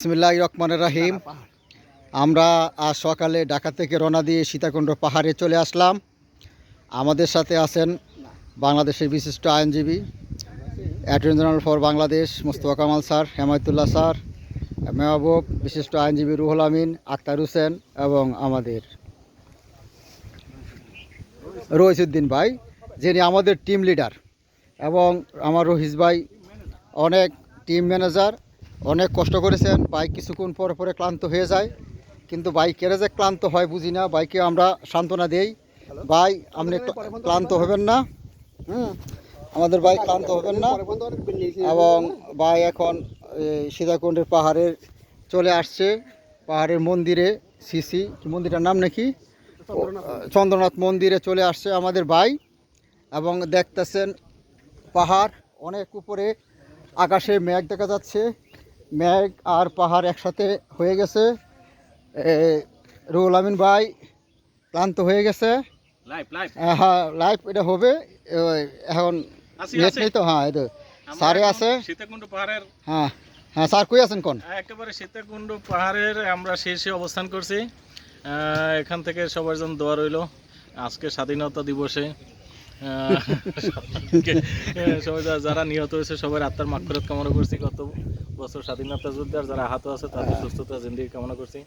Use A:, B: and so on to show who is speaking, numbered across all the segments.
A: বিসমিল্লাহির রহমানির রহিম। আমরা আজ সকালে ঢাকা থেকে রওনা দিয়ে সীতাকুণ্ড পাহাড়ে চলে আসলাম। আমাদের সাথে আছেন বাংলাদেশের বিশিষ্ট আইনজীবী, attorney general for Bangladesh Mostafa Kamal sir, Hemayetullah sir, Mahbub, বিশিষ্ট আইনজীবী রুহুল আমিন, আক্তার হোসেন এবং আমাদের রইসুদ্দিন ভাই, যিনি আমাদের টিম লিডার, এবং আমার রহিস ভাই অনেক টিম ম্যানেজার, অনেক কষ্ট করেছেন। বাইক কিছুক্ষণ পরে পরে ক্লান্ত হয়ে যায়, কিন্তু বাইকের যে ক্লান্ত হয় বুঝি না। বাইকে আমরা সান্ত্বনা দেই, ভাই আপনি ক্লান্ত হবেন না, আমাদের বাইক ক্লান্ত হবেন না। এবং ভাই এখন সীতাকুণ্ডের পাহাড়ে চলে আসছে, পাহাড়ের মন্দিরে, সিসি মন্দিরটার নাম নাকি চন্দ্রনাথ মন্দিরে চলে আসছে আমাদের ভাই। এবং দেখতেছেন পাহাড় অনেক উপরে, আকাশে মেঘ দেখা যাচ্ছে, মেঘ আর পাহাড় একসাথে হয়ে গেছে। রুহুল আমিন ভাই ক্লান্ত হয়ে গেছে। হ্যাঁ, লাইভ এটা হবে এখন, নেট নেই তো। হ্যাঁ, এটা স্যারে আছে
B: সীতাকুণ্ড পাহাড়ের।
A: হ্যাঁ হ্যাঁ, স্যার কই আছেন কোন?
B: একেবারে সীতাকুণ্ড পাহাড়ের আমরা শীর্ষে অবস্থান করছি। এখান থেকে সবার জন্য দোয়া রইল আজকে স্বাধীনতা দিবসে। সবাই যারা নিহত হয়েছে সবার আত্মার মাগফিরাত কামনা করছি। গত বছর স্বাধীনতা যুদ্ধে আর যারা আহত আছে তাদের সুস্থতা জিন্দেগি কামনা করছি।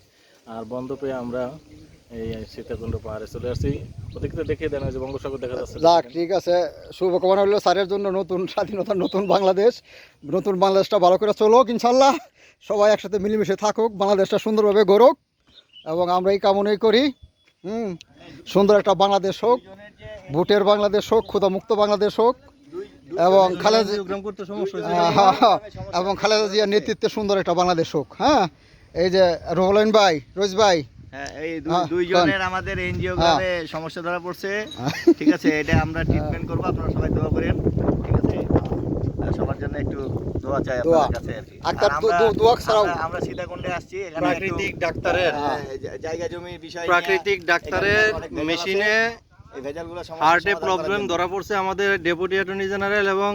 B: আর বন্ধ পেয়ে আমরা এই সীতাকুণ্ড পাহাড়ে চলে আসছি। ওদিকে দেখে দেন, যে বঙ্গোপসাগর দেখা যাচ্ছে।
A: যাক, ঠিক আছে, শুভকামনা হলো স্যারের জন্য। নতুন স্বাধীনতা, নতুন বাংলাদেশ, নতুন বাংলাদেশটা ভালো করে চলুক ইনশাল্লাহ। সবাই একসাথে মিলেমিশে থাকুক, বাংলাদেশটা সুন্দরভাবে গড়ুক, এবং আমরা এই কামনাই করি। সুন্দর একটা বাংলাদেশ হোক, ভোটের বাংলাদেশ হোক, ক্ষুধামুক্ত বাংলাদেশ হোক, এবং খালেদা জিয়ার নেতৃত্বে সুন্দর একটা বাংলাদেশ হোক। হ্যাঁ, এই যে রুহুল আমিন ভাই, রোজ ভাই,
C: এই দুইজনের আমাদের এনজিও গ্রামে সমস্যা ধরা পড়ছে। ঠিক আছে, এটা আমরা ট্রিটমেন্ট করব, আপনারা সবাই দোয়া করেন। ঠিক আছে, সবার জন্য একটু দোয়া চাই আপনাদের কাছে। আমরা সীতাকুণ্ডে আসছি, এখানে
D: প্রাকৃতিক ডাক্তারের
C: জায়গা জমির বিষয়,
D: প্রাকৃতিক ডাক্তারের মেশিনে হার্টে প্রবলেম ধরা পড়ছে আমাদের ডেপুটি অ্যাটর্নি জেনারেল এবং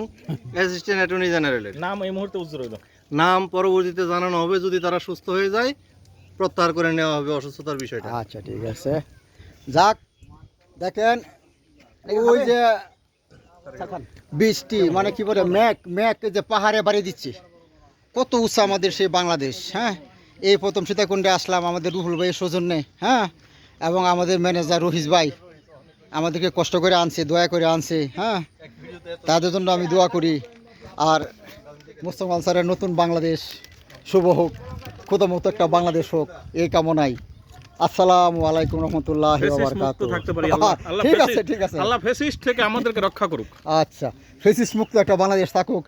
D: অ্যাসিস্ট্যান্ট অ্যাটর্নি জেনারেলের।
B: নাম এই মুহূর্তে উজ্জ্বল হইল,
D: নাম পরবর্তীতে জানানো হবে। যদি তারা সুস্থ হয়ে যায় প্রত্যাহার করে নেওয়া হবে অসুস্থতার বিষয়টা।
A: আচ্ছা, ঠিক আছে। যাক, দেখেন ওই যে বৃষ্টি, মানে কি বলে, মেঘ যে পাহাড়ে বাড়ি দিচ্ছে, কত উৎসাহ আমাদের সেই বাংলাদেশ। হ্যাঁ, এই প্রথম সীতাকুণ্ডে আসলাম আমাদের রুহুল ভাইয়ের সৌজন্যে। হ্যাঁ, এবং আমাদের ম্যানেজার রহিস ভাই আমাদেরকে কষ্ট করে আনছে, দয়া করে আনছে। হ্যাঁ, তাদের জন্য আমি দোয়া করি। আর মোস্তফা স্যারের নতুন বাংলাদেশ শুভ হোক, ক্ষুধামুক্ত একটা বাংলাদেশ হোক, এই কামনাই। আসসালামু আলাইকুম রহমতুল্লাহি ওয়া বারাকাতুহু। ঠিক আছে, ঠিক আছে,
B: আল্লাহ ফ্যাসিস্ট থেকে আমাদেরকে রক্ষা করুক।
A: আচ্ছা, ফ্যাসিস্ট মুক্ত একটা বাংলাদেশ থাকুক,